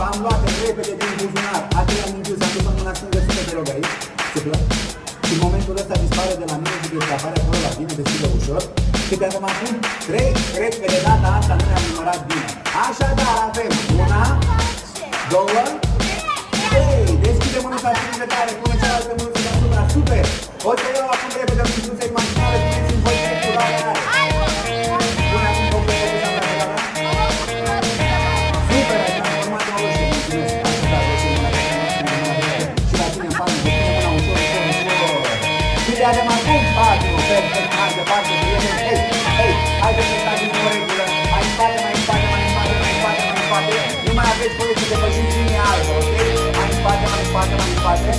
am luat repede din buzunar. A treia mingiuță, am dus-o în mâna stângă, super, te rog aici. Țiplă. Și în momentul ăsta dispare de la mine și că apare acolo la tine, deschide ușor. Câte avem acum? 3. Cred că de data asta nu ne-am numărat bine. Așadar avem 1, 2, 3. Deschide mânuța strângă tare, pune cealaltă mânuță deasupra. Super! O să iau acum repede o mingiuță imaginară, țineți-mi voi texturarea aia. Pune acum completul să am la mea. Super! Ai transformat o roșie. Mulțumesc! Așadar, roșie mâna de și la tine în palmă, de tine mâna ușor, ușor, ușor. Câte avem acum? 4. Perfect! Mai departe, prieteni. Hei! Haideți să stați în o regulă. Mai în spate, mai în spate, mai în spate, mai în spate, mai în spate. Nu mai aveți voie să depășiți linia albă, ok? Mai în spate, mai în spate, mai în spate.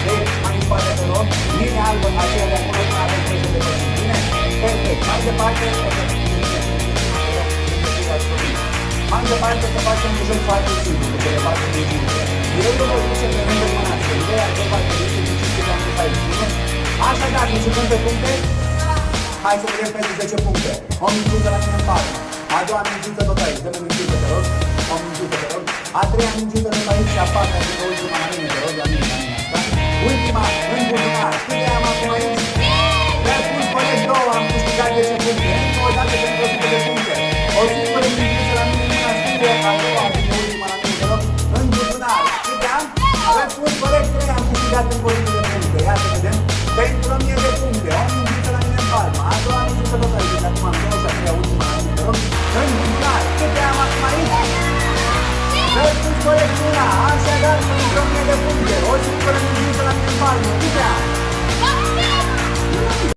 Deci, mai în spate, te rog. Linia albă, aceea de acolo, nu aveți voie să depășiți. Bine? Perfect. Mai departe, mai departe să facem un joc foarte simplu, cu cele 4 minute. Eu vă voi duce pe rând de mânață. Ideea că va trebui să știți că am făcut aici. Bine? Așadar, nu se pun pe puncte? Hai să vedem pentru 10 puncte. O mingiuță la mine în palmă. A doua mingiuță tot aici. Dă-mi mingiuță, te rog. O mingiuță, te rog. A treia mingiuță tot aici și a patra și ultima la mine, te rog. La mine asta. Ultima în buzunar. Câte am acum aici? Le-am pus corect 2, am câștigat 10 puncte. Încă o dată pentru 100 de puncte. O singură mingiuță la mine în mâna stângă. A doua și ultima la mine, te rog. În buzunar. Câte am? Le-am pus corect 3, am câștigat încă 100 de puncte. Ia să vedem. Pentru 1000 de puncte. O mingiuță la mine în palmă. A doua mingiuță tot aici. Acum am 2 și a treia ultima la mine, te rog. În buzunar. Câte am acum aici? Le-am pus corect una. Așadar, pentru 1000 de puncte. O singură mingiuță la mine în palmă. Câte am?